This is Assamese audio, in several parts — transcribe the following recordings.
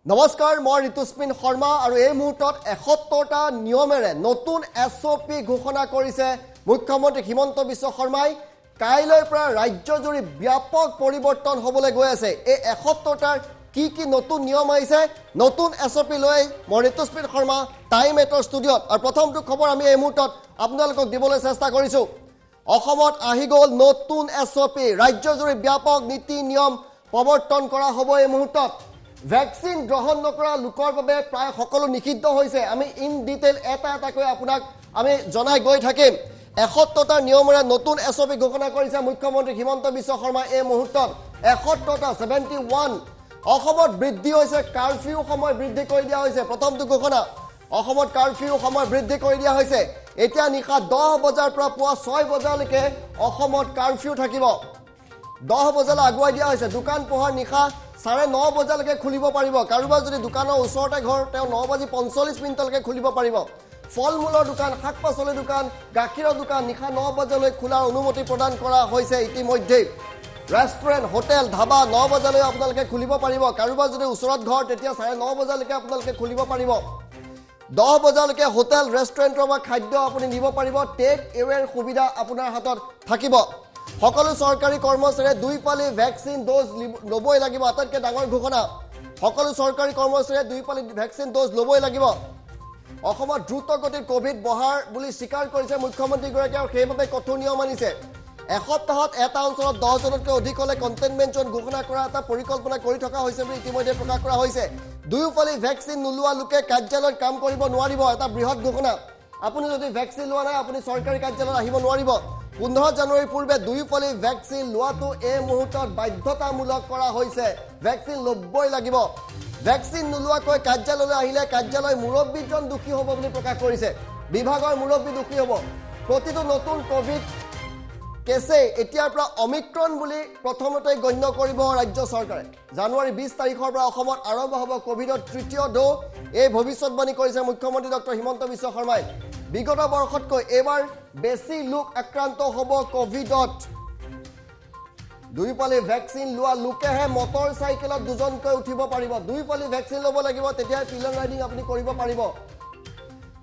নমস্কাৰ মই ঋতুস্মিন শৰ্মা আৰু এই মুহূৰ্তত ৭১টা নিয়মেৰে নতুন এছঅপি ঘোষণা কৰিছে মুখ্যমন্ত্ৰী হিমন্ত বিশ্ব শৰ্মাই কাইলৈৰ পৰা ৰাজ্যজুৰি ব্যাপক পৰিৱৰ্তন হ'বলৈ গৈ আছে এই ৭১টাৰ কি নতুন নিয়ম আহিছে নতুন এছঅপি লৈ মই ঋতুস্মিন শৰ্মা টাইম এটৰ ষ্টুডিঅ'ত আৰু প্ৰথমটো খবৰ আমি এই মুহূৰ্তত আপোনালোকক দিবলৈ চেষ্টা কৰিছো অসমত আহি গ'ল নতুন এছঅপি ৰাজ্যজুৰি ব্যাপক নীতি নিয়ম প্ৰৱৰ্তন কৰা হ'ব এই মুহূৰ্তত ভ্যাকসিন গ্ৰহণ নকৰা লোকৰ বাবে প্ৰায় সকলো নিষিদ্ধ হৈছে আমি ইন ডিটেইল এটা কৈ আপোনাক আমি জনাই গৈ থাকিম ৭১টা নিয়মেৰে নতুন এছঅপি ঘোষণা কৰিছে মুখ্যমন্ত্ৰী হিমন্ত বিশ্ব শৰ্মা এই মুহূৰ্তত ৭১টা 71 অসমত বৃদ্ধি হৈছে কাৰফিউ সময় বৃদ্ধি কৰি দিয়া হৈছে প্ৰথমটো ঘোষণা অসমত কাৰফিউ সময় বৃদ্ধি কৰি দিয়া হৈছে এতিয়া নিশা 10 বজাৰ পৰা পুৱা 6 বজালৈকে অসমত কাৰফিউ থাকিব 10 বজালৈ আগুৱাই দিয়া হৈছে দোকান পোহাৰ নিশা 9:30 বজালৈকে খুলিব পাৰিব কাৰোবাৰ যদি দোকানৰ ওচৰতে ঘৰ তেওঁ 9:45 খুলিব পাৰিব ফল মূলৰ দোকান শাক পাচলিৰ দোকান গাখীৰৰ দোকান নিশা 9 বজালৈ খোলাৰ অনুমতি প্ৰদান কৰা হৈছে ইতিমধ্যে ৰেষ্টুৰেণ্ট হোটেল ধাবা 9 বজালৈ আপোনালোকে খুলিব পাৰিব কাৰোবাৰ যদি ওচৰত ঘৰ তেতিয়া 9:30 বজালৈকে আপোনালোকে খুলিব পাৰিব 10 বজালৈকে হোটেল ৰেষ্টুৰেণ্টৰ পৰা খাদ্য আপুনি নিব পাৰিব টেক এৱেৰ সুবিধা আপোনাৰ হাতত থাকিব সকলো চৰকাৰী কৰ্মচাৰীয়ে 2 পালি ভ্যাকসিন ড'জ লবই লাগিব আটাইতকৈ ডাঙৰ ঘোষণা সকলো চৰকাৰী কৰ্মচাৰীয়ে 2 পালি ভ্যাকসিন ড'জ লবই লাগিব অসমত দ্ৰুতগতিত কোভিড বহাৰ বুলি স্বীকাৰ কৰিছে মুখ্যমন্ত্ৰীগৰাকীয়ে আৰু সেইভাৱে কঠোৰ নিয়ম আনিছে এসপ্তাহত এটা অঞ্চলত 10 জনতকৈ অধিক হলে কণ্টেইনমেণ্ট জোন ঘোষণা কৰা এটা পৰিকল্পনা কৰি থকা হৈছে বুলি ইতিমধ্যে প্ৰকাশ কৰা হৈছে 2 পালি ভ্যাকসিন নোলোৱা লোকে কাৰ্যালয়ত কাম কৰিব নোৱাৰিব এটা বৃহৎ ঘোষণা আপুনি যদি ভ্যাকসিন লোৱা নাই আপুনি চৰকাৰী কাৰ্যালয়ত আহিব নোৱাৰিব 15 জানুৱাৰীৰ পূৰ্বে 2 পালি ভ্যাকসিন লোৱাটো এই মুহূৰ্তত বাধ্যতামূলক কৰা হৈছে ভ্যাকসিন লবই লাগিব ভ্যাকসিন নোলোৱাকৈ কাৰ্যালয়লৈ আহিলে কাৰ্যালয় মুৰব্বীজন দুখী হ'ব বুলি প্ৰকাশ কৰিছে বিভাগৰ মুৰব্বী দুখী হ'ব প্ৰতিটো নতুন কোভিড কেছে এতিয়াৰ পৰা অমিক্ৰন বুলি প্ৰথমতে গণ্য কৰিব ৰাজ্য চৰকাৰে জানুৱাৰী 20 তাৰিখৰ পৰা অসমত আৰম্ভ হ'ব কোভিডৰ তৃতীয় ঢৌ এই ভৱিষ্যতবাণী কৰিছে মুখ্যমন্ত্ৰী ডক্টৰ হিমন্ত বিশ্ব শৰ্মাই বিগত বৰ্ষতকৈ এবাৰ বেছি লোক আক্ৰান্ত হ'ব কোভিডত 2 পালি ভ্যাকসিন লোৱা লোকেহে মটৰ চাইকেলত দুজনকৈ উঠিব পাৰিব 2 পালি ভ্যাকসিন ল'ব লাগিব তেতিয়া পিলন ৰাইডিং আপুনি কৰিব পাৰিব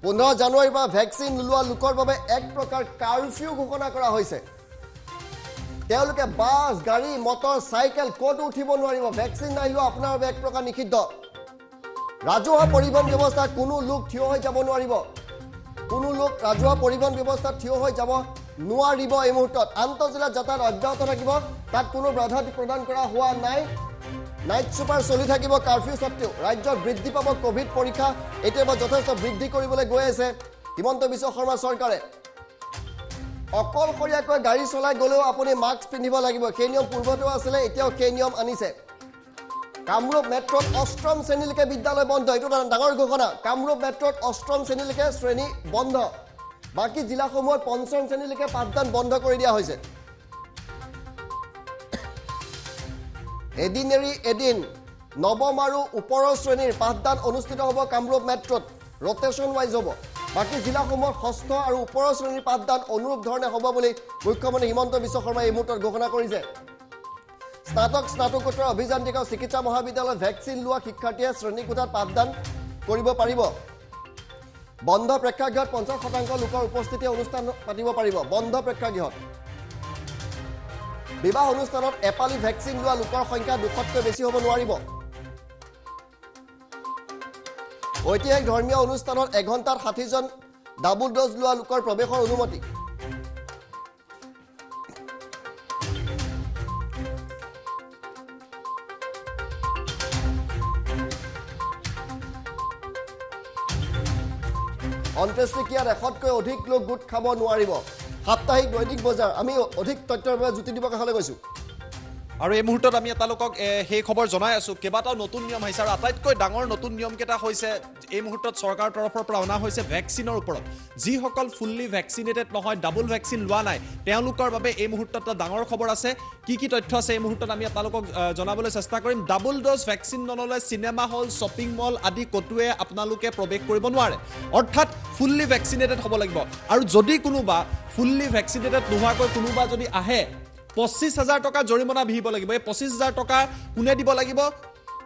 15 জানুৱাৰীৰ পৰা ভ্যাকসিন লোৱা লোকৰ বাবে এক প্ৰকাৰ কাৰফিউ ঘোষণা কৰা হৈছে তেওঁলোকে বাছ গাড়ী মটৰ চাইকেল ক'তো উঠিব নোৱাৰিব ভ্যাকসিন নাই লোৱা আপোনাৰ বাবে এক প্ৰকাৰ নিষিদ্ধ ৰাজহুৱা পৰিবহণ ব্যৱস্থাত কোনো লোক থিয় হৈ যাব নোৱাৰিব কোনো লোক ৰাজহুৱা পৰিবহণ ব্যৱস্থাত থিয় হৈ যাব নোৱাৰিব এই মুহূৰ্তত আন্তঃজিলা যাতায়াত অব্যাহত থাকিব তাত কোনো বাধা প্ৰদান কৰা হোৱা নাই নাইট ছুপাৰ চলি থাকিব কাৰফিউ সত্ত্বেও ৰাজ্যত বৃদ্ধি পাব কোভিড পৰীক্ষা এতিয়া যথেষ্ট বৃদ্ধি কৰিবলৈ গৈ আছে হিমন্ত বিশ্ব শৰ্মা চৰকাৰে অকলশৰীয়াকৈ গাড়ী চলাই গ'লেও আপুনি মাস্ক পিন্ধিব লাগিব সেই নিয়ম পূৰ্বতেও আছিলে এতিয়াও সেই নিয়ম আনিছে কামৰূপ মেট্ৰত 8ম শ্ৰেণীলৈকে বিদ্যালয় বন্ধ এইটো ডাঙৰ ঘোষণা কামৰূপ মেট্ৰত 8ম শ্ৰেণীলৈকে শ্ৰেণী বন্ধ বাকি জিলাসমূহত 5ম শ্ৰেণীলৈকে পাঠদান বন্ধ কৰি দিয়া হৈছে এদিন এৰি এদিন নৱম আৰু ওপৰৰ শ্ৰেণীৰ পাঠদান অনুষ্ঠিত হ'ব কামৰূপ মেট্ৰত ৰোটেশন ৱাইজ হ'ব বাকি জিলাসমূহত ষষ্ঠ আৰু ওপৰৰ শ্ৰেণীৰ পাঠদান অনুৰূপ ধৰণে হ'ব বুলি মুখ্যমন্ত্ৰী হিমন্ত বিশ্ব শৰ্মাই এই মুহূৰ্তত ঘোষণা কৰিছে স্নাতকোত্তৰ অভিযান্ত্ৰিক চিকিৎসা মহাবিদ্যালয়ত ভ্যাকসিন লোৱা শিক্ষাৰ্থীয়ে শ্ৰেণীকোঠাত পাঠদান কৰিব পাৰিব বন্ধ প্ৰেক্ষাগৃহত 50% লোকৰ উপস্থিতি অনুষ্ঠান পাতিব পাৰিব বন্ধ প্ৰেক্ষাগৃহত বিবাহ অনুষ্ঠানত এপালি ভ্যাকসিন লোৱা লোকৰ সংখ্যা 200তকৈ বেছি হ'ব নোৱাৰিব ঐতিহাসিক ধৰ্মীয় অনুষ্ঠানত 1 ঘণ্টাত 60 জন ডাবল ড'জ লোৱা লোকৰ প্ৰৱেশৰ অনুমতি অন্ত্যেষ্টিক্ৰিয়াত 100তকৈ অধিক লোক গোট খাব নোৱাৰিব সাপ্তাহিক দৈনিক বজাৰ আমি অধিক তথ্যৰ বাবে জ্যোতি দিবৰ কাষলৈ গৈছো আৰু এই মুহূৰ্তত আমি এটা লোকক সেই খবৰ জনাই আছো কেইবাটাও নতুন নিয়ম আহিছে আৰু আটাইতকৈ ডাঙৰ নতুন নিয়ম কেইটা হৈছে এই মুহূৰ্তত চৰকাৰৰ তৰফৰ পৰা অনা হৈছে ভ্যাকসিনৰ ওপৰত যিসকল ফুল্লি ভ্যাকসিনেটেড নহয় ডাবল ভ্যাকসিন লোৱা নাই তেওঁলোকৰ বাবে এই মুহূৰ্তত এটা ডাঙৰ খবৰ আছে কি তথ্য আছে এই মুহূৰ্তত আমি এটা লোকক জনাবলৈ চেষ্টা কৰিম ডাবল ড'জ ভ্যাকসিন নললে চিনেমা হল শ্বপিং মল আদি কতোৱে আপোনালোকে প্ৰৱেশ কৰিব নোৱাৰে অৰ্থাৎ ফুল্লি ভ্যাকসিনেটেড হ'ব লাগিব আৰু যদি কোনোবা ফুল্লি ভ্যাকসিনেটেড নোহোৱাকৈ কোনোবা যদি আহে 25,000 টকা জৰিমনা বিহিব লাগিব এই 25,000 টকা কোনে দিব লাগিব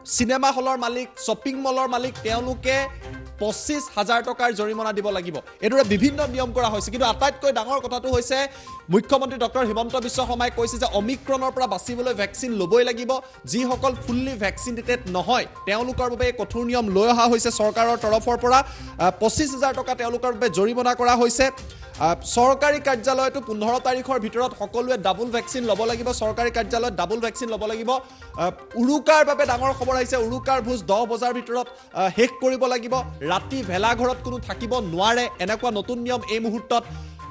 চিনেমা হলৰ মালিক, শ্বপিং মলৰ মালিক তেওঁলোকে 25,000 টকাৰ জৰিমনা দিব লাগিব। এইদৰে বিভিন্ন নিয়ম কৰা হৈছে। কিন্তু আটাইতকৈ ডাঙৰ কথাটো হৈছে মুখ্যমন্ত্ৰী ডক্টৰ হিমন্ত বিশ্ব শৰ্মাই কৈছে যে অমিক্ৰণৰ পৰা বাচিবলৈ ভেকচিন ল'বই লাগিব। যিসকল ফুল্লি ভেকচিনেটেড নহয় তেওঁলোকৰ বাবে কঠোৰ নিয়ম লৈ অহা হৈছে চৰকাৰৰ তৰফৰ পৰা। 25,000 টকা তেওঁলোকৰ বাবে জৰিমনা কৰা হৈছে। চৰকাৰী কাৰ্যালয়তো 15 তাৰিখৰ ভিতৰত সকলোৱে ডাবল ভেকচিন ল'ব লাগিব। চৰকাৰী কাৰ্যালয়ত ডাবল ভেকচিন ল'ব লাগিব। উৰুকাৰ বাবে ডাঙৰ খবৰ আহিছে। উৰুকাৰ ভোজ 10 বজাৰ ভিতৰত শেষ কৰিব লাগিব। ৰাতি ভেলাঘৰত কোনো থাকিব নোৱাৰে, এনেকুৱা নতুন নিয়ম এই মুহূৰ্তত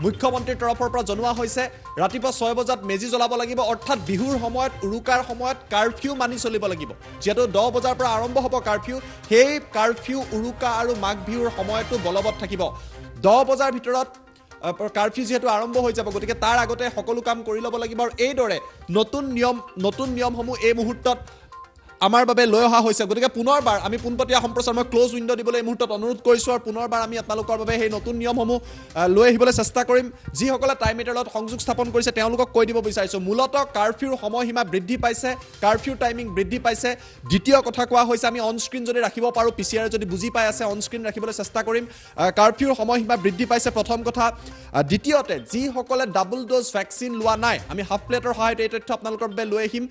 মুখ্যমন্ত্ৰীৰ তৰফৰ পৰা জনোৱা হৈছে। ৰাতিপুৱা 6 বজাত মেজি জ্বলাব লাগিব, অৰ্থাৎ বিহুৰ সময়ত উৰুকাৰ সময়ত কাৰফিউ মানি চলিব লাগিব। যিহেতু 10 বজাৰ পৰা আৰম্ভ হ'ব কাৰফিউ, সেই কাৰফিউ উৰুকা আৰু মাঘ বিহুৰ সময়তো বলবৎ থাকিব। 10 বজাৰ ভিতৰত কাৰফিউ যিহেতু আৰম্ভ হৈ যাব, গতিকে তাৰ আগতে সকলো কাম কৰি ল'ব লাগিব। আৰু এইদৰে নতুন নিয়মসমূহ এই মুহূৰ্তত আমাৰ বাবে লৈ অহা হৈছে। গতিকে পুনৰবাৰ আমি পোনপটীয়া সম্প্ৰচাৰ মই ক্ল'জ উইণ্ড' দিবলৈ এই মুহূৰ্তত অনুৰোধ কৰিছোঁ। আৰু পুনৰবাৰ আমি আপোনালোকৰ বাবে সেই নতুন নিয়মসমূহ লৈ আহিবলৈ চেষ্টা কৰিম। যিসকলে টাইম মিটাৰৰ লগত সংযোগ স্থাপন কৰিছে তেওঁলোকক কৈ দিব বিচাৰিছোঁ, মূলতঃ কাৰফিউৰ সময়সীমা বৃদ্ধি পাইছে, কাৰফিউ টাইমিং বৃদ্ধি পাইছে। দ্বিতীয় কথা কোৱা হৈছে, আমি অনস্ক্ৰীণ যদি ৰাখিব পাৰোঁ, PCR যদি বুজি পাই আছে অনস্ক্ৰীণ ৰাখিবলৈ চেষ্টা কৰিম। কাৰফিউৰ সময়সীমা বৃদ্ধি পাইছে প্ৰথম কথা। দ্বিতীয়তে যিসকলে ডাবল ড'জ ভেকচিন লোৱা নাই, আমি হাফ প্লেটৰ সহায়ত এই তথ্য আপোনালোকৰ বাবে লৈ আহিম।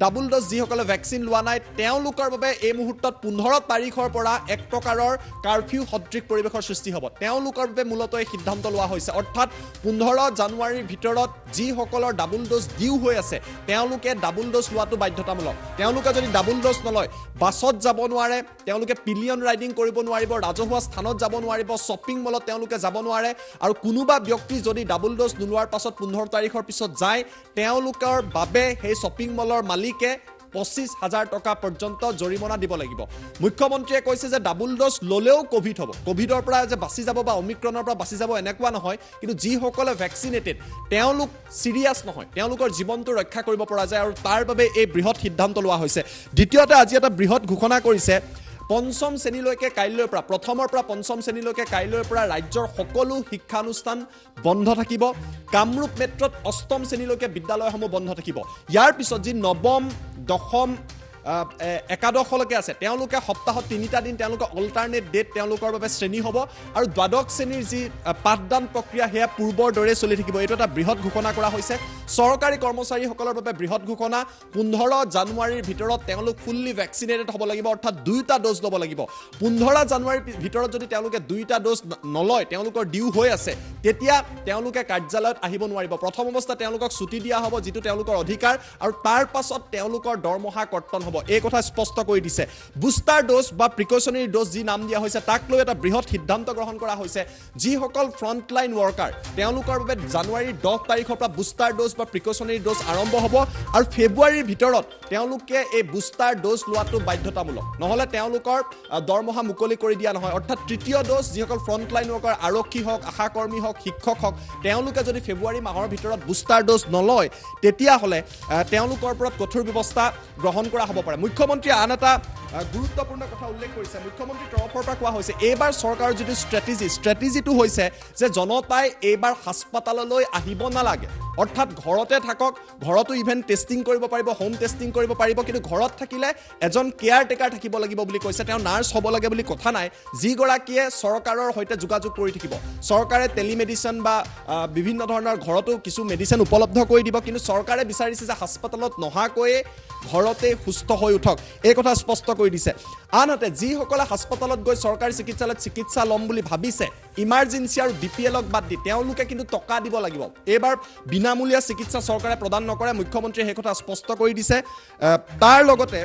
ডাবল ড'জ যিসকলে ভেকচিন লোৱা নাই তেওঁলোকৰ বাবে এই মুহূৰ্তত 15 তাৰিখৰ পৰা এক প্ৰকাৰৰ কাৰফিউ সদৃশ পৰিৱেশৰ সৃষ্টি হ'ব। তেওঁলোকৰ বাবে মূলতঃ এই সিদ্ধান্ত লোৱা হৈছে। অৰ্থাৎ 15 জানুৱাৰীৰ ভিতৰত যিসকলৰ ডাবল ড'জ ডিউ হৈ আছে তেওঁলোকে ডাবল ড'জ লোৱাটো বাধ্যতামূলক। তেওঁলোকে যদি ডাবল ড'জ নলয় বাছত যাব নোৱাৰে, তেওঁলোকে পিলিয়ন ৰাইডিং কৰিব নোৱাৰিব, ৰাজহুৱা স্থানত যাব নোৱাৰিব, শ্বপিং মলত তেওঁলোকে যাব নোৱাৰে। আৰু কোনোবা ব্যক্তি যদি ডাবল ড'জ নোলোৱাৰ পাছত 15 তাৰিখৰ পিছত যায় তেওঁলোকৰ বাবে সেই শ্বপিং মলৰ মালিকে 25,000 টকা পৰ্যন্ত জৰিমনা দিব লাগিব। মুখ্যমন্ত্ৰীয়ে কৈছে যে ডাবল ড'জ ল'লেও ক'ভিড হ'ব, ক'ভিডৰ পৰা যে বাচি যাব বা অমিক্ৰণৰ পৰা বাচি যাব এনেকুৱা নহয়। কিন্তু যিসকলে ভেকচিনেটেড তেওঁলোক চিৰিয়াছ নহয়, তেওঁলোকৰ জীৱনটো ৰক্ষা কৰিব পৰা যায়। আৰু তাৰ বাবে এই বৃহৎ সিদ্ধান্ত লোৱা হৈছে। দ্বিতীয়তে আজি এটা বৃহৎ ঘোষণা কৰিছে। 5ম শ্ৰেণীলৈকে কাইলৈৰ পৰা, প্ৰথমৰ পৰা 5ম শ্ৰেণীলৈকে কাইলৈৰ পৰা ৰাজ্যৰ সকলো শিক্ষানুষ্ঠান বন্ধ থাকিব। কামৰূপ মেট্ৰত 8ম শ্ৰেণীলৈকে বিদ্যালয়সমূহ বন্ধ থাকিব। ইয়াৰ পিছত যি 9ম, 10ম, একাদশলৈকে আছে তেওঁলোকে সপ্তাহত 3টা দিন তেওঁলোকে অল্টাৰনেট ডেট তেওঁলোকৰ বাবে শ্ৰেণী হ'ব। আৰু দ্বাদশ শ্ৰেণীৰ যি পাঠদান প্ৰক্ৰিয়া সেয়া পূৰ্বৰ দৰে চলি থাকিব। এইটো এটা বৃহৎ ঘোষণা কৰা হৈছে। চৰকাৰী কৰ্মচাৰীসকলৰ বাবে বৃহৎ ঘোষণা। 15 জানুৱাৰীৰ ভিতৰত তেওঁলোক ফুল্লি ভেকচিনেটেড হ'ব লাগিব, অৰ্থাৎ 2টা ড'জ ল'ব লাগিব। 15 জানুৱাৰীৰ ভিতৰত যদি তেওঁলোকে 2টা ড'জ নলয়, তেওঁলোকৰ ডিউ হৈ আছে, তেতিয়া তেওঁলোকে কাৰ্যালয়ত আহিব নোৱাৰিব। প্ৰথম অৱস্থাত তেওঁলোকক ছুটি দিয়া হ'ব, যিটো তেওঁলোকৰ অধিকাৰ, আৰু তাৰ পাছত তেওঁলোকৰ দৰমহা কৰ্তন হ'ব। এই কথা স্পষ্ট কৰি দিছে। বুষ্টাৰ ড'জ বা প্ৰিকশ্যনাৰী ড'জ যি নাম দিয়া হৈছে তাক লৈ এটা বৃহৎ সিদ্ধান্ত গ্ৰহণ কৰা হৈছে। যিসকল ফ্ৰণ্টলাইন ৱৰ্কাৰ তেওঁলোকৰ বাবে জানুৱাৰীৰ 10 তাৰিখৰ পৰা বুষ্টাৰ ড'জ বা প্ৰিকশ্যনাৰী ড'জ আৰম্ভ হ'ব। আৰু ফেব্ৰুৱাৰীৰ ভিতৰত তেওঁলোকে এই বুষ্টাৰ ড'জ লোৱাটো বাধ্যতামূলক, নহ'লে তেওঁলোকৰ দৰমহা মুকলি কৰি দিয়া নহয়। অৰ্থাৎ তৃতীয় ড'জ যিসকল ফ্ৰণ্টলাইন ৱৰ্কাৰ, আৰক্ষী হওক, আশাকৰ্মী হওক, শিক্ষক হওক, তেওঁলোকে যদি ফেব্ৰুৱাৰী মাহৰ ভিতৰত বুষ্টাৰ ড'জ নলয় তেতিয়াহ'লে তেওঁলোকৰ ওপৰত কঠোৰ ব্যৱস্থা গ্ৰহণ কৰা হ'ব পাৰে। মুখ্যমন্ত্ৰীয়ে আন এটা গুৰুত্বপূৰ্ণ কথা উল্লেখ কৰিছে। মুখ্যমন্ত্ৰীৰ তৰফৰ পৰা কোৱা হৈছে এইবাৰ চৰকাৰৰ যিটো ষ্ট্ৰেটেজিটো হৈছে যে জনতাই এইবাৰ হাস্পাতাললৈ আহিব নালাগে, অৰ্থাৎ ঘৰতে থাকক। ঘৰতো ইভেন টেষ্টিং কৰিব পাৰিব, হোম টেষ্টিং কৰিব পাৰিব, কিন্তু ঘৰত থাকিলে এজন কেয়াৰ টেকাৰ থাকিব লাগিব বুলি কৈছে। তেওঁ নাৰ্ছ হ'ব লাগে বুলি কথা নাই, যিগৰাকীয়ে চৰকাৰৰ সৈতে যোগাযোগ কৰি থাকিব। চৰকাৰে টেলিমেডিচিন বা বিভিন্ন ধৰণৰ ঘৰতো কিছু মেডিচিন উপলব্ধ কৰি দিব, কিন্তু চৰকাৰে বিচাৰিছে যে হাস্পাতালত নহাকৈয়ে ঘৰতে সুস্থ হৈ উঠক। এই কথা স্পষ্ট কৰি দিছে। আনহাতে যিসকলে হাস্পাতালত গৈ চৰকাৰী চিকিৎসালয়ত চিকিৎসা ল'ম বুলি ভাবিছে, ইমাৰ্জেঞ্চি আৰু BPLক বাদ দি তেওঁলোকে কিন্তু টকা দিব লাগিব। এইবাৰ বিনামূলীয়া চিকিৎসা চৰকাৰে প্ৰদান নকৰে, মুখ্যমন্ত্ৰীয়ে সেই কথা স্পষ্ট কৰি দিছে। তাৰ লগতে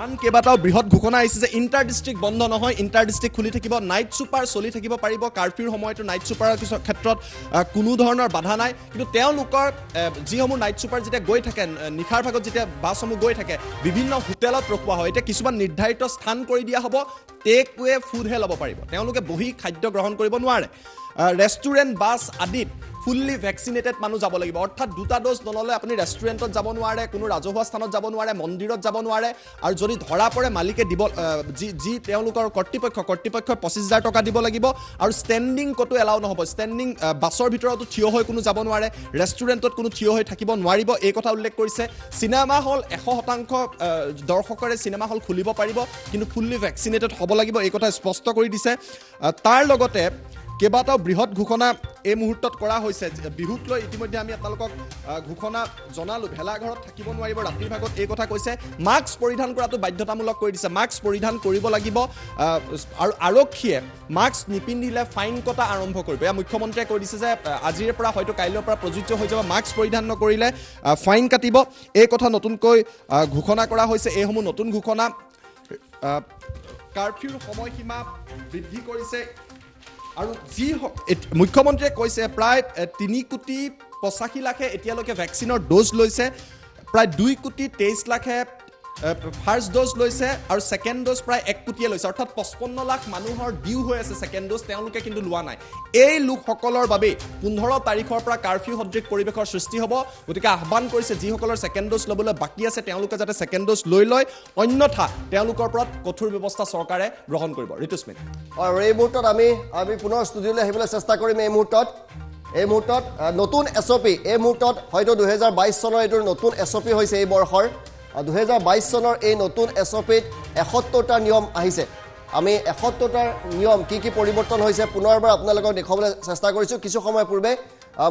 আন কেইবাটাও বৃহৎ ঘোষণা আহিছে যে ইণ্টাৰ ডিষ্ট্ৰিক্ট বন্ধ নহয়, ইণ্টাৰ ডিষ্ট্ৰিক্ট খুলি থাকিব, নাইট ছুপাৰ চলি থাকিব পাৰিব। কাৰফিউৰ সময়তো নাইট ছুপাৰৰ ক্ষেত্ৰত কোনো ধৰণৰ বাধা নাই। কিন্তু তেওঁলোকৰ যিসমূহ নাইট ছুপাৰ যেতিয়া গৈ থাকে, নিশাৰ ভাগত যেতিয়া বাছসমূহ গৈ থাকে, বিভিন্ন হোটেলত ৰখোৱা হয়। এতিয়া কিছুমান নিৰ্ধাৰিত স্থান কৰি দিয়া হ'ব, টেক ৱে ফুডহে ল'ব পাৰিব, তেওঁলোকে বহি খাদ্য গ্ৰহণ কৰিব নোৱাৰে। ৰেষ্টুৰেণ্ট বাছ আদিত ফুল্লি ভেকচিনেটেড মানুহ যাব লাগিব অৰ্থাৎ 2টা ড'জ নল'লে আপুনি ৰেষ্টুৰেণ্টত যাব নোৱাৰে কোনো ৰাজহুৱা স্থানত যাব নোৱাৰে মন্দিৰত যাব নোৱাৰে আৰু যদি ধৰা পৰে মালিকে দিব যি তেওঁলোকৰ কৰ্তৃপক্ষই 25,000 টকা দিব লাগিব আৰু ষ্টেণ্ডিং ক'তো এলাউ নহ'ব ষ্টেণ্ডিং বাছৰ ভিতৰতো থিয় হৈ কোনো যাব নোৱাৰে ৰেষ্টুৰেণ্টত কোনো থিয় হৈ থাকিব নোৱাৰিব এই কথা উল্লেখ কৰিছে চিনেমা হল 100% দৰ্শকৰে চিনেমা হল খুলিব পাৰিব কিন্তু ফুল্লি ভেকচিনেটেড হ'ব লাগিব এই কথা স্পষ্ট কৰি দিছে তাৰ লগতে কেইবাটাও বৃহৎ ঘোষণা এই মুহূৰ্তত কৰা হৈছে বিহুক লৈ ইতিমধ্যে আমি আপোনালোকক ঘোষণা জনালোঁ ভেলাঘৰত থাকিব নোৱাৰিব ৰাতিৰ ভাগত এই কথা কৈছে মাস্ক পৰিধান কৰাটো বাধ্যতামূলক কৰি দিছে মাস্ক পৰিধান কৰিব লাগিব আৰু আৰক্ষীয়ে মাস্ক নিপিন্ধিলে ফাইন কটা আৰম্ভ কৰিব এয়া মুখ্যমন্ত্ৰীয়ে কৈ দিছে যে আজিৰ পৰা হয়তো কাইলৈৰ পৰা প্ৰযোজ্য হৈ যাব মাস্ক পৰিধান নকৰিলে ফাইন কাটিব এই কথা নতুনকৈ ঘোষণা কৰা হৈছে এইসমূহ নতুন ঘোষণা কাৰফিউৰ সময়সীমা বৃদ্ধি কৰিছে আৰু যি মুখ্যমন্ত্ৰীয়ে কৈছে প্ৰায় 3,85,00,000 এতিয়ালৈকে ভেকচিনৰ ড'জ লৈছে প্ৰায় 2,23,00,000 ফাৰ্ষ্ট ড'জ লৈছে আৰু ছেকেণ্ড ড'জ প্ৰায় 1 কোটিয়ে লৈছে অৰ্থাৎ 55 লাখ মানুহৰ ডিউ হৈ আছে ছেকেণ্ড ড'জ তেওঁলোকে কিন্তু লোৱা নাই এই লোকসকলৰ বাবে 15 তাৰিখৰ পৰা কাৰফিউ সদৃশ পৰিৱেশৰ সৃষ্টি হ'ব গতিকে আহ্বান কৰিছে যিসকলৰ ছেকেণ্ড ড'জ ল'বলৈ বাকী আছে তেওঁলোকে যাতে ছেকেণ্ড ড'জ লৈ লয় অন্যথা তেওঁলোকৰ ওপৰত কঠোৰ ব্যৱস্থা চৰকাৰে গ্ৰহণ কৰিব ঋতুস্মিত আৰু এই মুহূৰ্তত আমি পুনৰ ষ্টুডিঅ'লৈ আহিবলৈ চেষ্টা কৰিম এই মুহূৰ্তত নতুন SOP এই মুহূৰ্তত হয়তো 2022 চনৰ এইটোৰ নতুন SOP হৈছে এই বৰ্ষৰ 2022 চনৰ এই নতুন SOPত 71টা নিয়ম আহিছে আমি 71টাৰ নিয়ম কি পৰিৱৰ্তন হৈছে পুনৰবাৰ আপোনালোকক দেখুৱাবলৈ চেষ্টা কৰিছোঁ কিছু সময় পূৰ্বে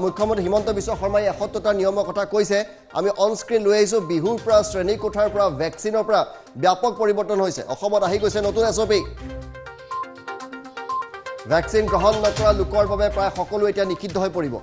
মুখ্যমন্ত্ৰী হিমন্ত বিশ্ব শৰ্মাই 71টা নিয়মৰ কথা কৈছে আমি অন স্ক্ৰীন লৈ আহিছোঁ বিহুৰ পৰা শ্ৰেণী কোঠাৰ পৰা ভেকচিনৰ পৰা ব্যাপক পৰিৱৰ্তন হৈছে অসমত আহি গৈছে নতুন SOP ভেকচিন গ্ৰহণ নকৰা লোকৰ বাবে প্ৰায় সকলো এতিয়া নিষিদ্ধ হৈ পৰিব